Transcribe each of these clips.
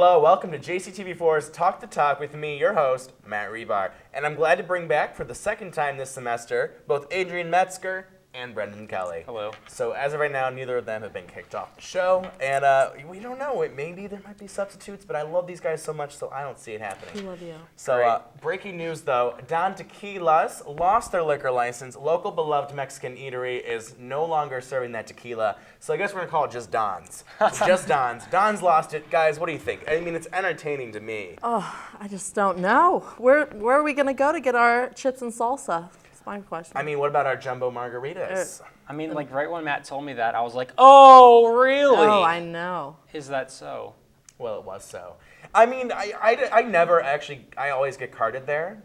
hello. Welcome to JCTV4's Talk the Talk with me, your host, Matt Rebar. And I'm glad to bring back for the second time this semester both Adrian Metzger and Brendan Kelly. Hello. So as of right now, neither of them have been kicked off the show. And we don't know. Maybe there might be substitutes, but I love these guys so much, so I don't see it happening. We love you. So breaking news, though. Don Tequilas lost their liquor license. Local beloved Mexican eatery is no longer serving that tequila. So I guess we're going to call it just Don's. Just Don's. Don's lost it. Guys, what do you think? I mean, it's entertaining to me. Oh, I just don't know. Where are we going to go to get our chips and salsa? That's my question. I mean, what about our jumbo margaritas? I mean, like right when Matt told me that, I was like, oh, really? Oh, I know. Is that so? Well, it was so. I mean, I never actually, I always get carded there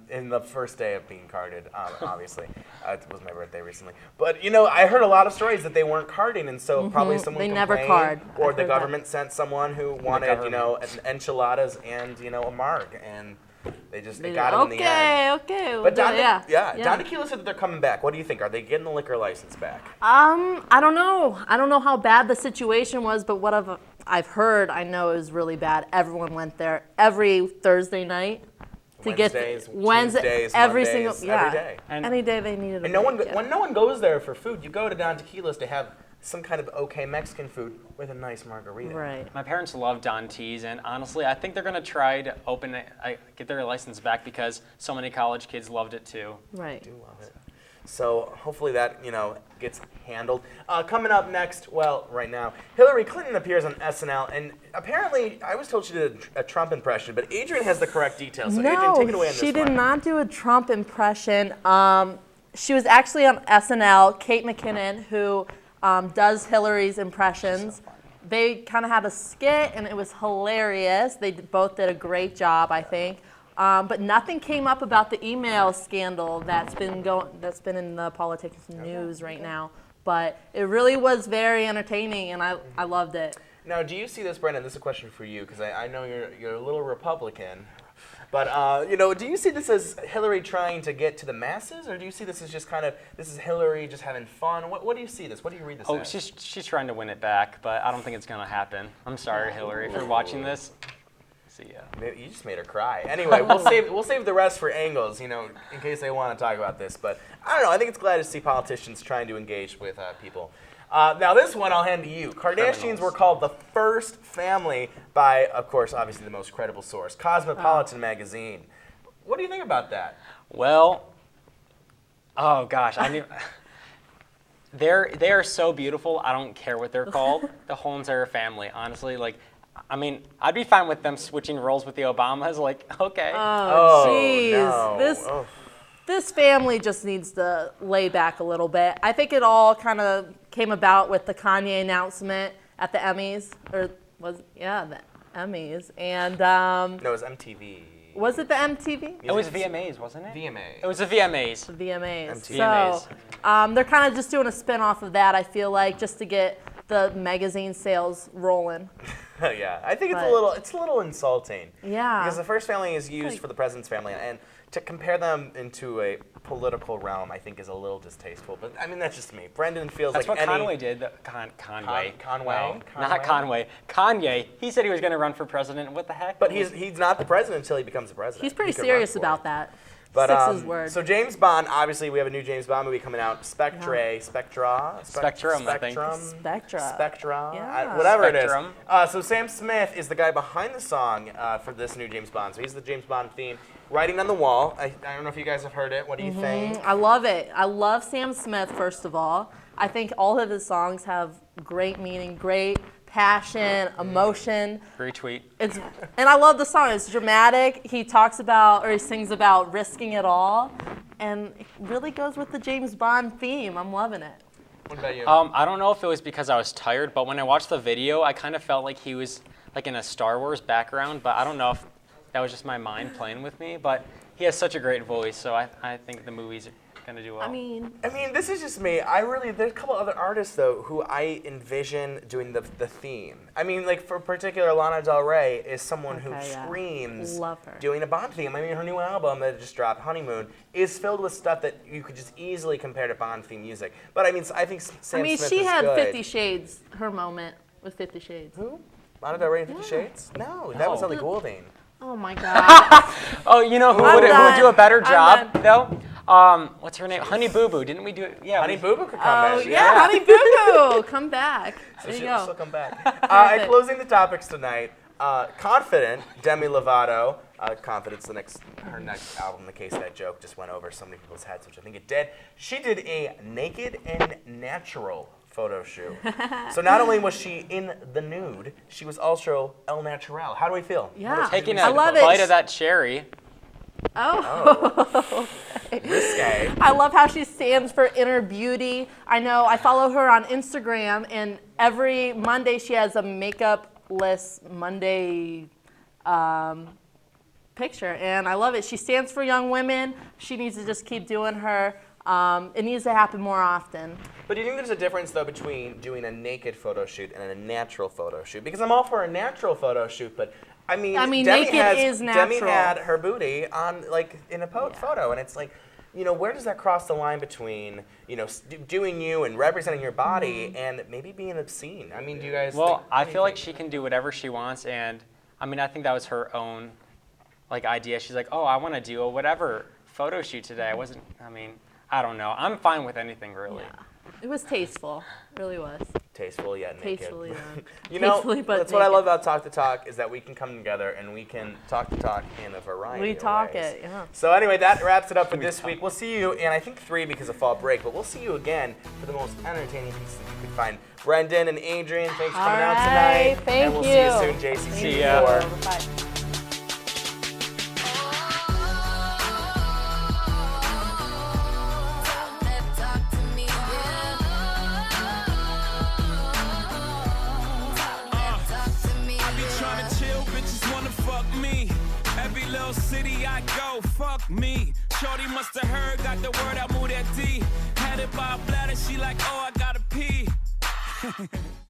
in the first day of being carded, obviously. It was my birthday recently. But, you know, I heard a lot of stories that they weren't carding, and so probably someone They complained. never card. Or I've the heard government sent someone who wanted, you know, enchiladas and, you know, a marg, and they got it in the end. Okay. But Don yeah. Tequila said that they're coming back. What do you think? Are they getting the liquor license back? I don't know. I don't know how bad the situation was, but what I've heard, I know it was really bad. Everyone went there every Thursday night to Wednesdays, get Wednesday, Tuesdays, every Mondays, single every day. any day they needed. And when no one goes there for food, you go to Don Tequila's to have some kind of okay Mexican food with a nice margarita. Right. My parents love Don T's, and honestly, I think they're going to try to get their license back because so many college kids loved it too. Right. I do love it. So hopefully that, you know, gets handled. Coming up next, well, right now, Hillary Clinton appears on SNL, and apparently, I was told she did a Trump impression, but Adrian has the correct details. So Adrian, take it away on this she one. did not do a Trump impression. She was actually on SNL. Kate McKinnon, who does Hillary's impressions. So they kind of had a skit, and it was hilarious. They both did a great job, I think. But nothing came up about the email scandal that's been in the politics news right now. But it really was very entertaining, and I loved it. Now, do you see this, Brendan? This is a question for you, because I know you're a little Republican. But, you know, do you see this as Hillary trying to get to the masses, or do you see this as just this is Hillary just having fun? What do you see this? What do you read this as? She's trying to win it back, but I don't think it's going to happen. I'm sorry, Hillary, if you're watching this. See ya. Maybe you just made her cry. Anyway, we'll save the rest for angles, you know, in case they want to talk about this. But I don't know. I think it's glad to see politicians trying to engage with people. Now, this one I'll hand to you. Kardashians were called the first family by, of course, obviously the most credible source, Cosmopolitan magazine. What do you think about that? Well, oh gosh, they are so beautiful. I don't care what they're called. The whole entire family, honestly, like. I mean, I'd be fine with them switching roles with the Obamas. Like, okay. Oh, jeez. No. This family just needs to lay back a little bit. I think it all kind of came about with the Kanye announcement at the Emmys, the Emmys, and No, it was MTV. Was it the MTV? It was VMAs, wasn't it? VMA. It was the VMAs. The VMAs. MTV. So they're kind of just doing a spin-off of that, I feel like, just to get the magazine sales rolling. Yeah, I think it's a little insulting. Yeah. Because the first family is used for the president's family, and to compare them into a political realm, I think is a little distasteful. But I mean, that's just me. Brendan feels that's like what Conway did. Conway. Conway? Not Conway. Kanye. He said he was going to run for president. What the heck? But he's not the president until he becomes the president. He's pretty serious about that. But, Sticks his word. So James Bond, obviously we have a new James Bond movie coming out, Spectrum, I think. Spectra, Yeah. whatever Spectrum. it is. So Sam Smith is the guy behind the song for this new James Bond. So he's the James Bond theme. Writing on the Wall. I don't know if you guys have heard it. What do you think? I love it. I love Sam Smith, first of all. I think all of his songs have great meaning, great passion, emotion. Retweet. And I love the song. It's dramatic. He sings about risking it all, and it really goes with the James Bond theme. I'm loving it. What about you? I don't know if it was because I was tired, but when I watched the video, I kind of felt like he was like in a Star Wars background, but I don't know if that was just my mind playing with me. But he has such a great voice, so I think the movie's gonna do well. I mean, this is just me. There's a couple other artists though who I envision doing the theme. I mean, like for particular, Lana Del Rey is someone who screams love her. doing a Bond theme. I mean, her new album that just dropped, Honeymoon, is filled with stuff that you could just easily compare to Bond theme music. But I mean, I think Sam Smith she is had good. 50 Shades, her moment with 50 Shades. Who? Lana Del Rey and 50 Shades? No, that was No. Ellie Goulding. Oh my God. Oh, you know who I'm would do a done. better I'm job done. though? What's her name? Honey Boo Boo. Didn't we do it? Yeah. Honey we- Boo Boo could come Oh back. yeah, Honey Boo Boo, come back. There you She'll go. come back. And closing the topics tonight, Confident, Demi Lovato. Confident's her next album, The Case That Joke, just went over so many people's heads, which I think it did. She did a naked and natural photo shoot. So not only was she in the nude, she was also el natural. How do we feel? Yeah. Taking I a love it. bite of that cherry. Oh. Risque. I love how she stands for inner beauty. I know I follow her on Instagram, and every Monday she has a makeup-less Monday picture, and I love it. She stands for young women. She needs to just keep doing her. It needs to happen more often. But do you think there's a difference, though, between doing a naked photo shoot and a natural photo shoot? Because I'm all for a natural photo shoot, but I mean Demi naked is Demi natural. had her booty on, like, in a photo, and it's like, you know, where does that cross the line between, you know, doing you and representing your body and maybe being obscene? I mean, do you guys? Well, I feel like she can do whatever she wants, and I mean, I think that was her own, like, idea. She's like, oh, I want to do a whatever photo shoot today. I don't know. I'm fine with anything, really. Yeah. It was tasteful. It really was. Tasteful yet naked. Tastefully done. You know, Tastefully but that's what I naked. love about Talk to Talk is that we can come together and we can talk to talk in a variety We of talk ways. it, yeah. So anyway, that wraps it up for this week. We'll see you in, I think, 3 because of fall break, but we'll see you again for the most entertaining pieces you can find. Brendan and Adrian, thanks for coming out tonight. Thank and we'll you. see you soon, JCC. See ya. Bye. Every little city I go, fuck me. Shorty must have heard, got the word, I moved that D. Had it by a bladder, she like, oh, I gotta pee.